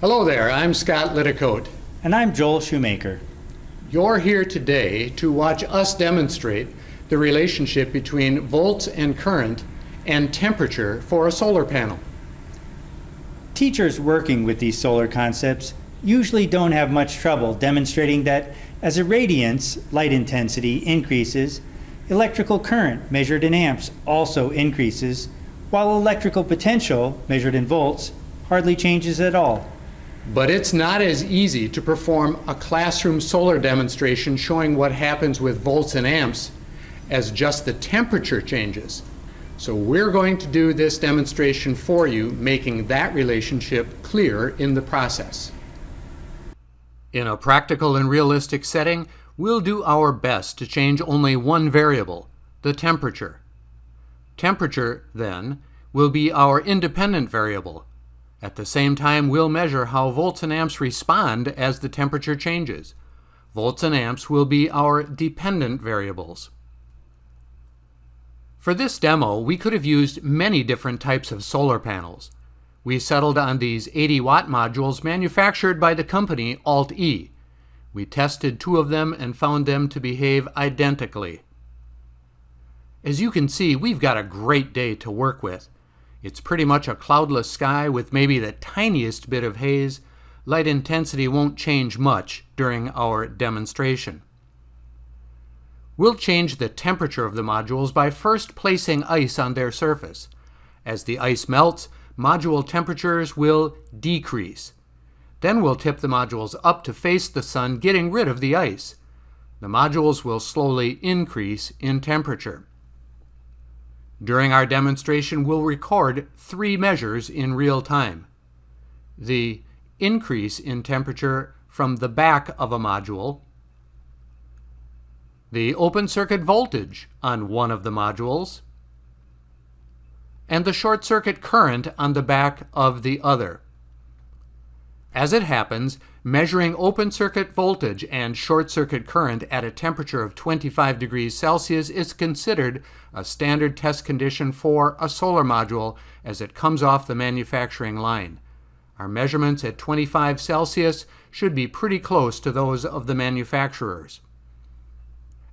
Hello there, I'm Scott Litticoat. And I'm Joel Shoemaker. You're here today to watch us demonstrate the relationship between volts and current and temperature for a solar panel. Teachers working with these solar concepts usually don't have much trouble demonstrating that as a radiance, light intensity, increases, electrical current measured in amps also increases, while electrical potential measured in volts hardly changes at all. But it's not as easy to perform a classroom solar demonstration showing what happens with volts and amps as just the temperature changes. So we're going to do this demonstration for you, making that relationship clear in the process. In a practical and realistic setting, we'll do our best to change only one variable, the temperature. Temperature, then, will be our independent variable. At the same time, we'll measure how volts and amps respond as the temperature changes. Volts and amps will be our dependent variables. For this demo, we could have used many different types of solar panels. We settled on these 80-watt modules manufactured by the company ALT-E. We tested 2 of them and found them to behave identically. As you can see, we've got a great day to work with. It's pretty much a cloudless sky with maybe the tiniest bit of haze. Light intensity won't change much during our demonstration. We'll change the temperature of the modules by first placing ice on their surface. As the ice melts, module temperatures will decrease. Then we'll tip the modules up to face the sun, getting rid of the ice. The modules will slowly increase in temperature. During our demonstration, we'll record 3 measures in real time. The increase in temperature from the back of a module, the open circuit voltage on one of the modules, and the short circuit current on the back of the other. As it happens, measuring open circuit voltage and short circuit current at a temperature of 25 degrees Celsius is considered a standard test condition for a solar module as it comes off the manufacturing line. Our measurements at 25 Celsius should be pretty close to those of the manufacturers.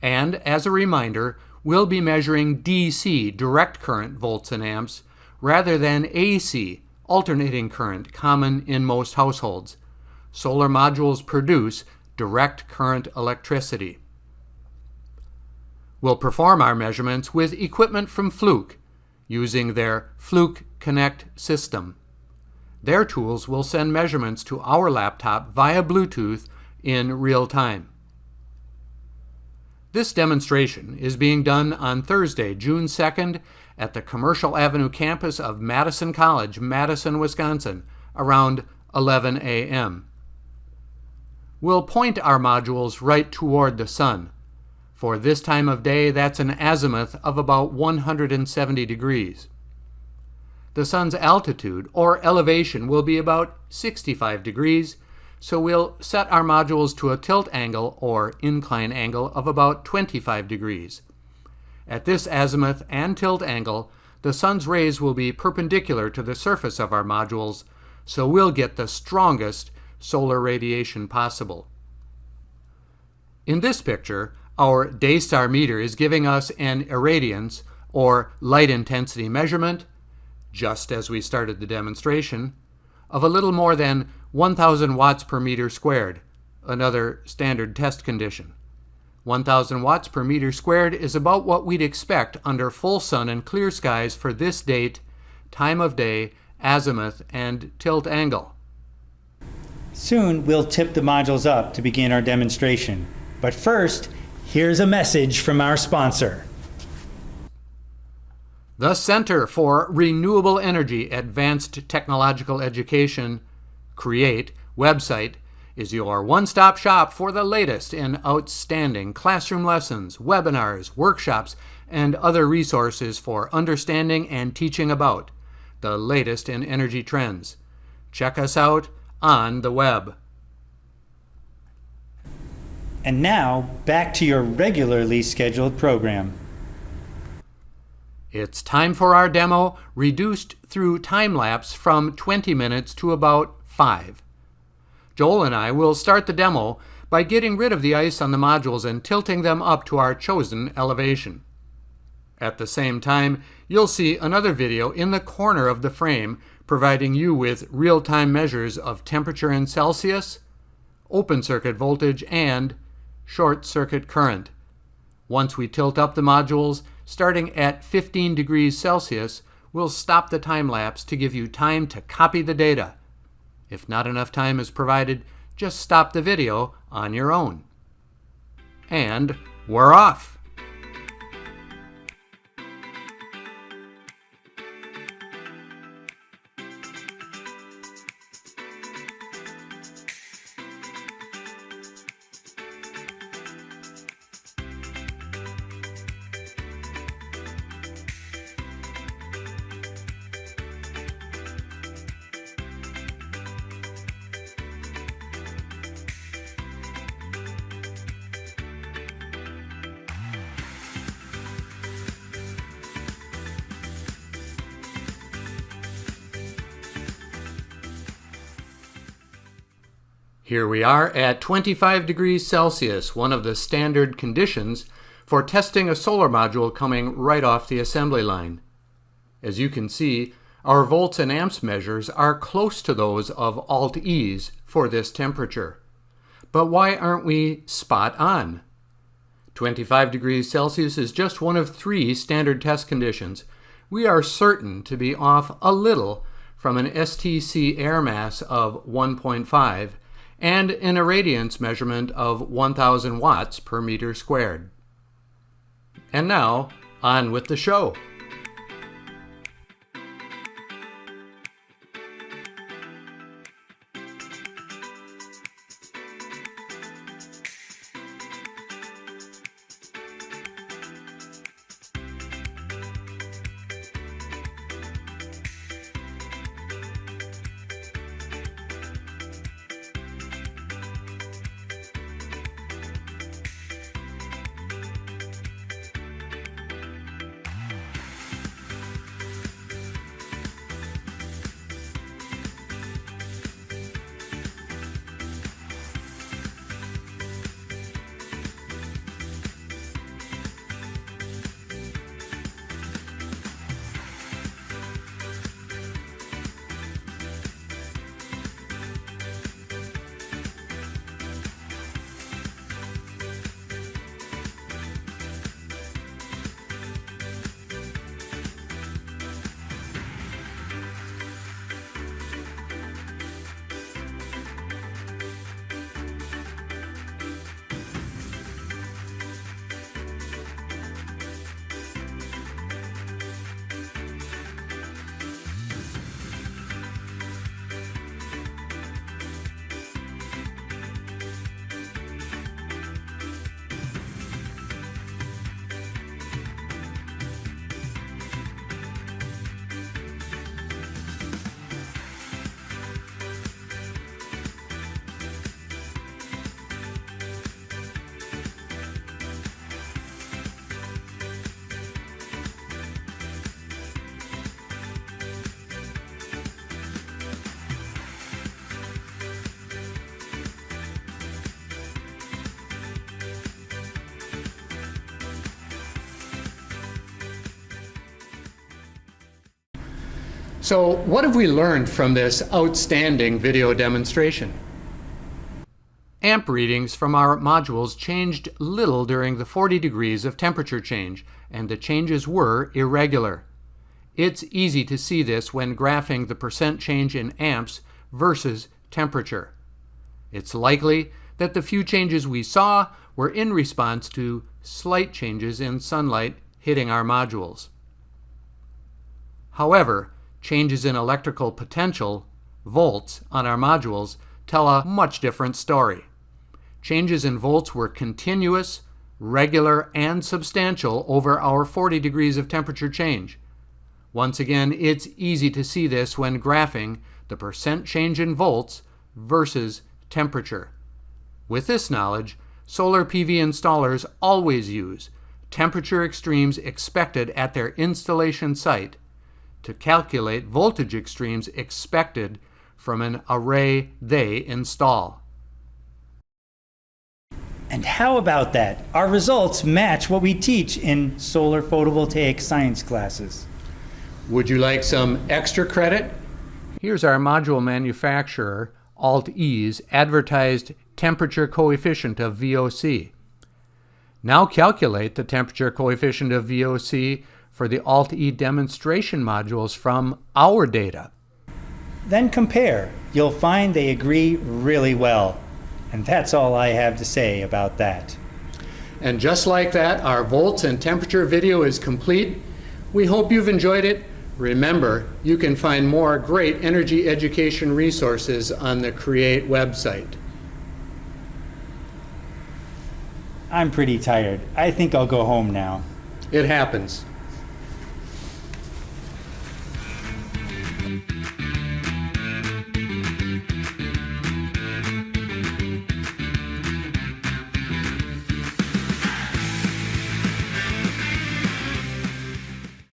And as a reminder, we'll be measuring DC, direct current volts and amps, rather than AC, alternating current, common in most households. Solar modules produce direct current electricity. We'll perform our measurements with equipment from Fluke, using their Fluke Connect system. Their tools will send measurements to our laptop via Bluetooth in real time. This demonstration is being done on Thursday, June 2nd, at the Commercial Avenue campus of Madison College, Madison, Wisconsin, around 11 a.m. We'll point our modules right toward the sun. For this time of day, that's an azimuth of about 170 degrees. The sun's altitude, or elevation, will be about 65 degrees, so we'll set our modules to a tilt angle, or incline angle, of about 25 degrees. At this azimuth and tilt angle, the sun's rays will be perpendicular to the surface of our modules, so we'll get the strongest solar radiation possible. In this picture, our Daystar meter is giving us an irradiance, or light intensity measurement, just as we started the demonstration, of a little more than 1,000 watts per meter squared, another standard test condition. 1,000 watts per meter squared is about what we'd expect under full sun and clear skies for this date, time of day, azimuth, and tilt angle. Soon we'll tip the modules up to begin our demonstration. But first, here's a message from our sponsor. The Center for Renewable Energy Advanced Technological Education, CREATE, website is your one-stop shop for the latest in outstanding classroom lessons, webinars, workshops, and other resources for understanding and teaching about the latest in energy trends. Check us out on the web. And now, back to your regularly scheduled program. It's time for our demo, reduced through time-lapse from 20 minutes to about 5. Joel and I will start the demo by getting rid of the ice on the modules and tilting them up to our chosen elevation. At the same time, you'll see another video in the corner of the frame providing you with real-time measures of temperature in Celsius, open circuit voltage, and short circuit current. Once we tilt up the modules, starting at 15 degrees Celsius, we'll stop the time lapse to give you time to copy the data. If not enough time is provided, just stop the video on your own. And we're off! Here we are at 25 degrees Celsius, one of the standard conditions for testing a solar module coming right off the assembly line. As you can see, our volts and amps measures are close to those of Alt-E's for this temperature. But why aren't we spot on? 25 degrees Celsius is just one of 3 standard test conditions. We are certain to be off a little from an STC air mass of 1.5 and an irradiance measurement of 1,000 watts per meter squared. And now, on with the show. So, what have we learned from this outstanding video demonstration? Amp readings from our modules changed little during the 40 degrees of temperature change, and the changes were irregular. It's easy to see this when graphing the percent change in amps versus temperature. It's likely that the few changes we saw were in response to slight changes in sunlight hitting our modules. However, changes in electrical potential, volts, on our modules tell a much different story. Changes in volts were continuous, regular, and substantial over our 40 degrees of temperature change. Once again, it's easy to see this when graphing the percent change in volts versus temperature. With this knowledge, solar PV installers always use temperature extremes expected at their installation site to calculate voltage extremes expected from an array they install. And how about that? Our results match what we teach in solar photovoltaic science classes. Would you like some extra credit? Here's our module manufacturer, Alt-E's, advertised temperature coefficient of VOC. Now calculate the temperature coefficient of VOC for the Alt-E demonstration modules from our data. Then compare. You'll find they agree really well. And that's all I have to say about that. And just like that, our volts and temperature video is complete. We hope you've enjoyed it. Remember, you can find more great energy education resources on the CREATE website. I'm pretty tired. I think I'll go home now. It happens.